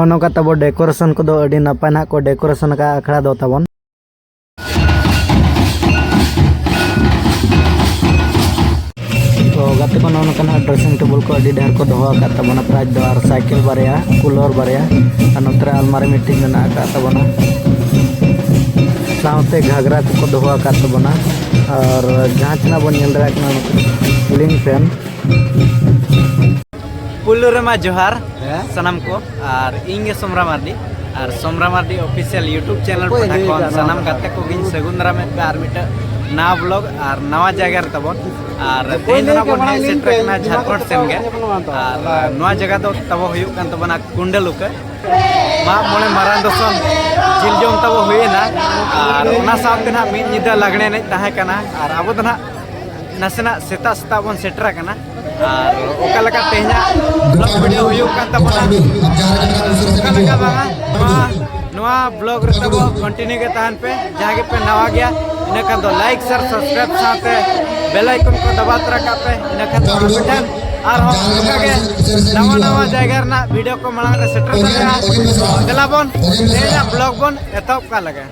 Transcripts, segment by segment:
नौका तब डेकोरेशन को नपाय ना को डेकोरेशन का अखड़ा दो तबन तो गाते को नौका ड्रेसिंग टेबल को ढेर को दोहो तबना प्राइज दो और साइकिल बारे कूलर बारे नोतरे अलमारी मीटिंग में तबना साथे घाघरा को दोहो तबना और जहाँ चना बन सीलिंग फैन पुलू रे जोहार सनम को और इंगे सोमरा मार्डी और Somra Mardi official YouTube channel पर सनम गाते को गिन सगुंदरा में और मिट ना ब्लॉग और नवा जगह रे तबन और तेना बन है सेंटर में झारखंड सेन गे और नवा जगह दो तब हुयुक कान तबना कुंडलुक मा मोले मारान दसन जिल जोम तब हुएना और ओना साथ ना मिद निदा लगने नहीं ताहे कना और अब ना नसेना सेता सेता बन सेटर कना और ओका लगा तेहना ब्लॉग वीडियो हुयुक कान तबना ओका लगा बांगा नवा ब्लॉग रे तब कंटिन्यू के तहन पे जहां के पे नवा गया इना का तो लाइक शेयर सब्सक्राइब साथे बेल आइकन को दबा रखा पे इना का तो बटन और हम ओका के नवा नवा जगह ना वीडियो को मांग रे सेटर करया चला बन तेना ब्लॉग बन एतब का लगे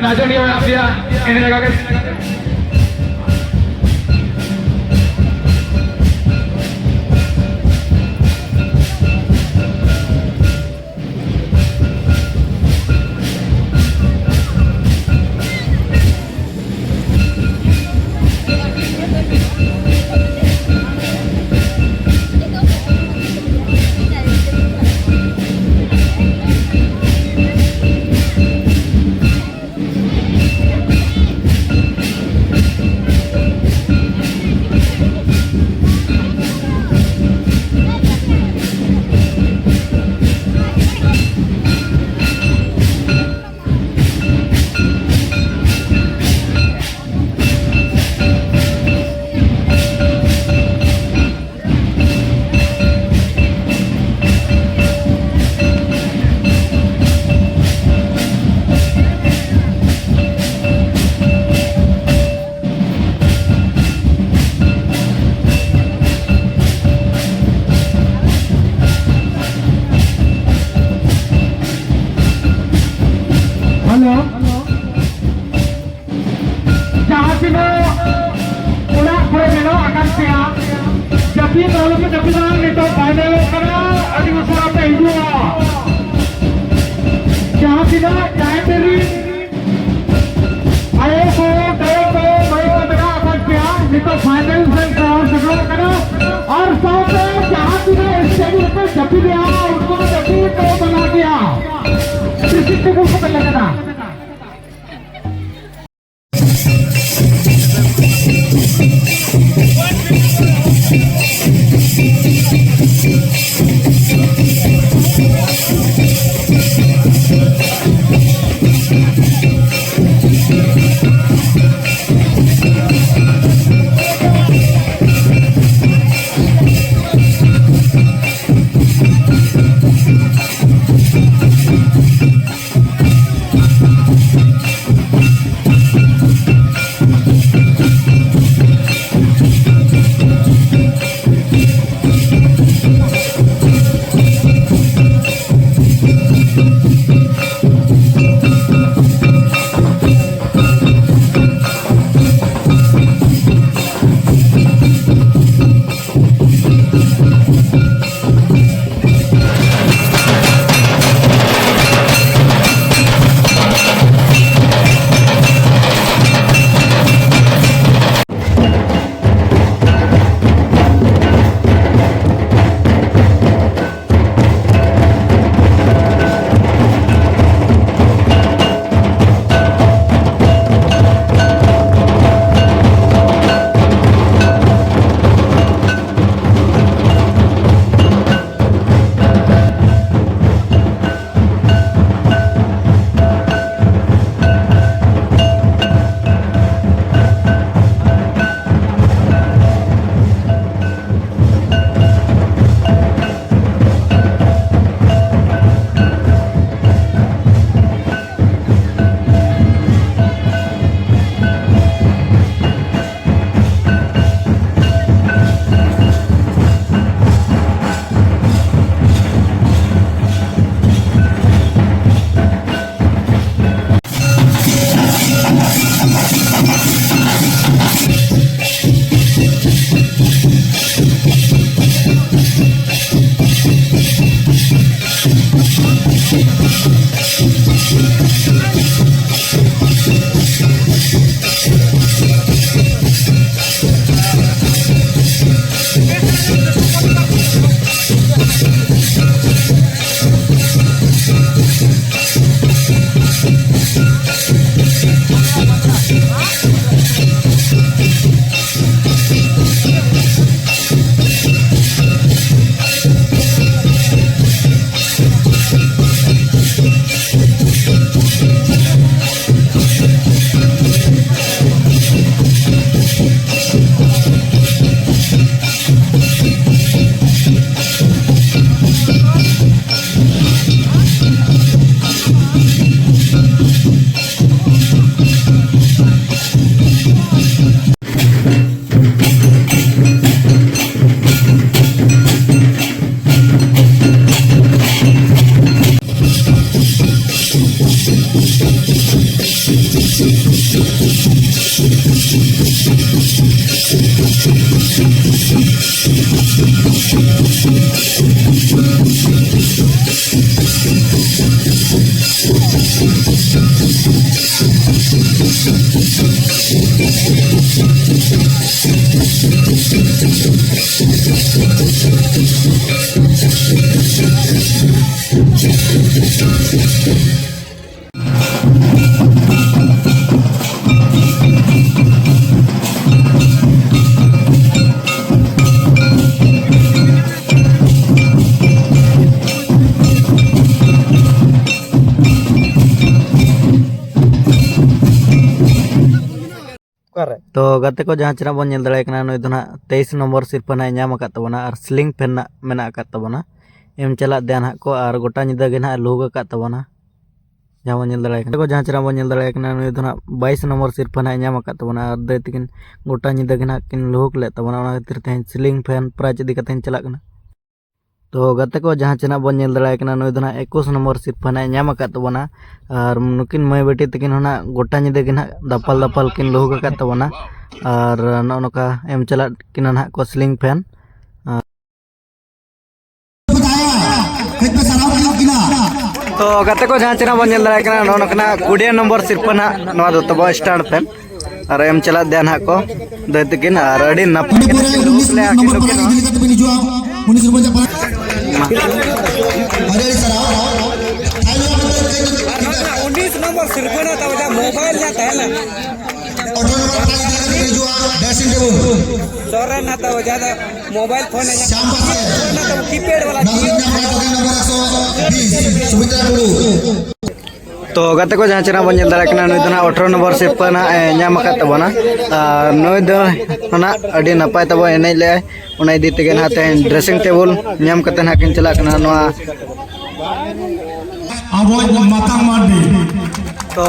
nasional Asia ini guys. Tapi kalau kita bilang itu final karena ada masalah kedua. Jangan tidak jangan dari ayo mayo मेरा akan क्या itu final से क्रॉस करो करो और साथ में जहाँ भी स्टेडियम पे जब भी गया उनको जब भी तो बना दिया किसी को पकड़ लेना तो गाते को जहाँ चेना बन नेल दाड़े कना नुई दो ना 23 नंबर सिरपा ना नाम आकात तबना और स्लिंग फैन ना मेना आकात तबना एम चला देन हा को और गोटा निदा गे ना लुग आकात तबना जहाँ बन नेल दाड़े कना को जहाँ चेना बन नेल दाड़े कना नुई दो ना 22 नंबर सिरपा ना नाम आकात तबना और दे तिकिन गोटा निदा गे ना किन लुग ले तबना ओना खातिर तेन स्लिंग फैन प्राइज इदी कतेन चला कना तो गाते को जहाँ चेना बन नेल दाड़े कना नुई दो ना 21 नंबर सिरपा ना नाम आकात तबना और नुकिन मई बेटी तकिन होना गोटा निदा गे ना दपाल दपाल किन लुग आकात तबना और नौका एम चला किना ना को स्लिंग फैन तो गाते को जहाँ चेना बन नेल दाड़े कना नौका 20 नंबर सिरपा ना नवा दो तब स्टैंड फैन और एम चला देन हा को दे तकिन और अड़ी नपाय मोबाइल ना तहला सोरे ना तो ज्यादा मोबाइल फोन ना तो कीपैड वाला तो गाते को जहाँ चेना बन नेल दाड़े कना नुई दो ना 18 नंबर सिरपा ना नाम आकात तबना नुई दो ना अड़ी नपाय तब एने ले उना इदी तेगे ना तेन ड्रेसिंग टेबल नाम कते ना किन चला कना नवा आवाज माता मारदी तो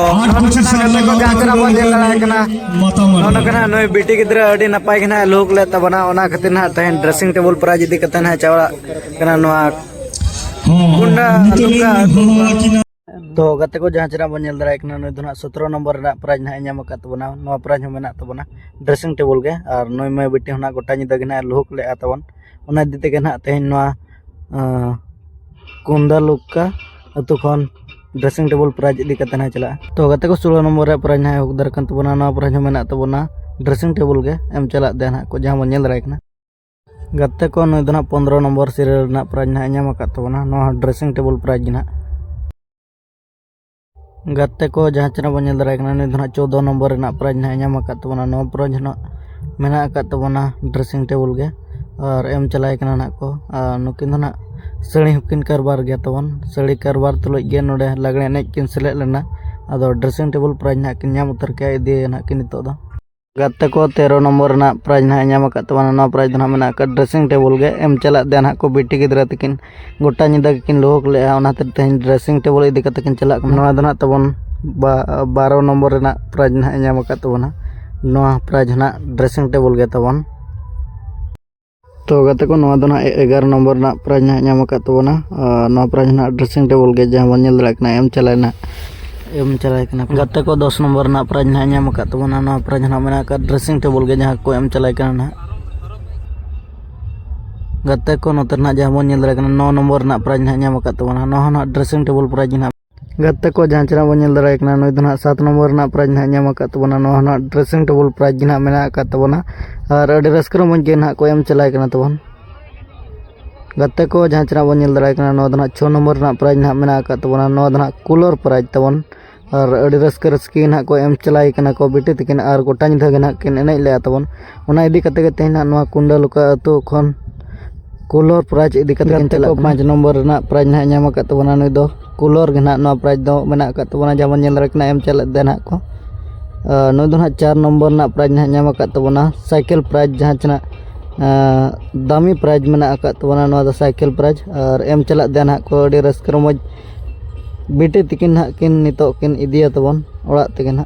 जहाँ चेना बन नेल दाड़े कना ओना कना नुई बेटी गिद्रा अड़ी नपाय के ना लुक ले तबना ओना खातिर ना तेन ड्रेसिंग टेबल प्राइज इदी कते ना चावड़ा कना नवा कुंडा लुका तो गाते को जहाँ चेना बन नेल दाड़े कना नुई दो ना 17 नंबर ना प्राइज ना नाम आकात तबना नवा प्राइज हो मेना तबना ड्रेसिंग टेबल के और नुई मई बेटी होना गोटा निदा गे ना लुक ले तबन ओना इदी तेगे ना तेन नवा कुंडा लुका अतु खन ड्रेसिंग टेबल प्राइज इदी कते ना चला तो गाते को 16 नंबर रे प्राइज ना हुक दर कन तबना नवा प्राइज हो मेना तबना ड्रेसिंग टेबल के एम चला देन हा को जहाँ बन नेल दाड़े कना गाते को नुई दो ना 15 नंबर सीरियल ना प्राइज ना नाम आकात तबना नवा ड्रेसिंग टेबल प्राइज ना गाते को जहाँ चेना बन नेल दाड़े कना नुई दो ना 14 नंबर ना प्राइज ना नाम आकात तबना नवा प्राइज ना मेना आकात तबना ड्रेसिंग टेबल के और एम चलाए कना ना को नुकिन दो ना साड़ी हुकिन कारबार गया तबन साड़ी कारबार तुलज गे नोडे लगने एने किन सेलेद लेना अदो ड्रेसिंग टेबल प्राइज ना किन नाम उतर के इदी ना किन नितो दो गाते को 13 नंबर ना प्राइज ना नाम आकात तबना नवा प्राइज ना मेना का ड्रेसिंग टेबल के एम चला देन हा को बेटी गिद्रा तकिन गोटा निदा किन लोक ले ओना ते तेन ड्रेसिंग टेबल इदी कते किन चला नवा दो ना तबन 12 नंबर ना प्राइज ना नाम आकात तबना नवा प्राइज ना ड्रेसिंग टेबल के तबन तो गाते को नवा दो ना 11 नंबर ना प्राइज ना नाम आकात तबना नवा प्राइज ना ड्रेसिंग टेबल के जहाँ बन नेल दाड़े कना एम चलाए कना गाते को 10 नंबर ना प्राइज ना नाम आकात तबना नवा प्राइज ना मेना का ड्रेसिंग टेबल के जहाँ को एम चलाए कना ना गाते को नोते ना जहाँ बन नेल दाड़े कना 9 नंबर ना प्राइज ना नाम आकात तबना नवा ना ड्रेसिंग टेबल प्राइज ना गाते को जहाँ चेना बन नेल दाड़े कना नुई दो ना 7 नंबर ना प्राइज ना नाम आकात तबना नवा ना ड्रेसिंग टेबल प्राइज ना मेना आकात तबना और अड़ी रस्कर मज गे ना को एम चलाए कना तबन गाते को जहाँ चेना बन नेल दाड़े कना नवा दो ना 6 नंबर ना प्राइज ना मेना आकात तबना नवा दो ना कूलर प्राइज तबन और अड़ी रस्कर रस्की ना को एम चलाए कना को बेटी तकिन और गोटा निदा गे ना किन एने ले तबन ओना इदी कते गे तेना नवा कुंडा लुका अतु खन कूलर प्राइज इदी कते किन चला 5 नंबर ना प्राइज ना नाम आकात तबना नुई दो कूलर गे ना नवा प्राइज दो मेना आकात तबना जहाँ बन नेल दाड़े कना एम चला दे ना को नुई दो ना 4 नंबर ना प्राइज ना नाम आकात तबना साइकिल प्राइज जहाँ चेना दामी प्राइज मेना आकात तबना नवा दो साइकिल प्राइज और एम चला दे ना को अड़ी रस्कर मज बेटी तकिन ना किन नितो किन इदिया तबन ओड़ा तेगे ना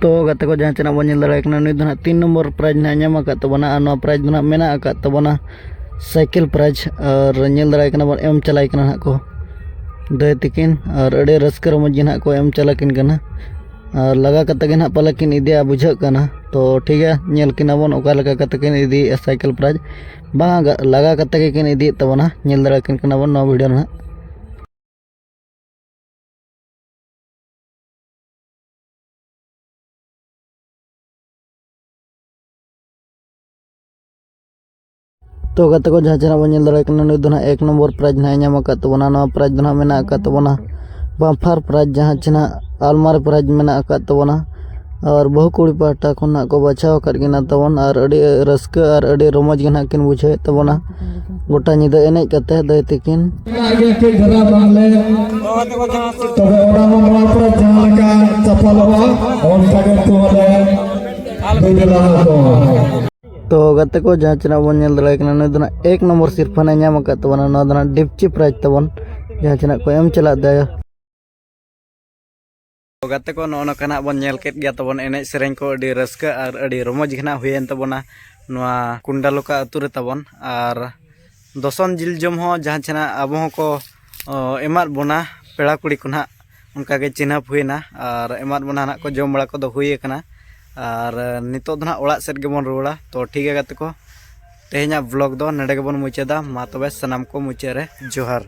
तो गाते को जहाँ चेना बन नेल दाड़े कना नुई दो ना 3 नंबर प्राइज ना नाम आकात तबना और नवा प्राइज ना मेना आकात तबना साइकिल प्राइज और नेल दाड़े कना बन एम चलाए कना को दाई तकिन और अड़े रस्कर मजी ना को एम चलाकिन कना और लगा कते ना पालकिन इदिया बुझा कना तो ठीक है नेल किना बन ओका लगा कते किन इदी साइकिल प्राइज बा लगा कते किन इदी तबना नेल दरा किन कना बन नो वीडियो ना तो गते को जहाँ चना बन दरा किन नुई दो ना 1 नंबर प्राइज ना नाम का तबना नो प्राइज दो ना मेना का तबना बम्फार प्राइज जहाँ चना आलमारी प्राइज मेना का तबना और बहु कुड़ी पाटा को ना को बचाव करगिना तबन और अड़ी रस्क और अड़ी रोमज गना किन बुझे तबना गोटा निदा एने कते दाई तकिन आगे के जरा बांगले तबे ओरा मनवा पर जहां का सफल हुआ और सगन तो वाले दुला तो गते को जहाँ चना बन दड़ा नुई दो 1 नंबर सिरफाने नाम का तबना नो दो डिपची प्राइज तबन जहाँ चना को एम चला दया गाते को नोना बन नेल केट गया तबन एने सेरें को अड़ी रस्का और अड़ी रोमज घना हुएन तबना नोआ कुंडालोका अतु रे तबन और दोसन जिल जम हो जहाँ चना अब को एमाद बोना पेड़ा कुड़ी को ना उनका के चिन्ह हुईना और एमाद बोना ना को जम बड़ा को दो हुई कना और नितो दो ना ओड़ा सेट गेबन रुड़ा तो ठीक है गाते को तेहेना ब्लॉग दो नडे गेबन मुचादा मा तबे सनाम को मुचे रे जोहार।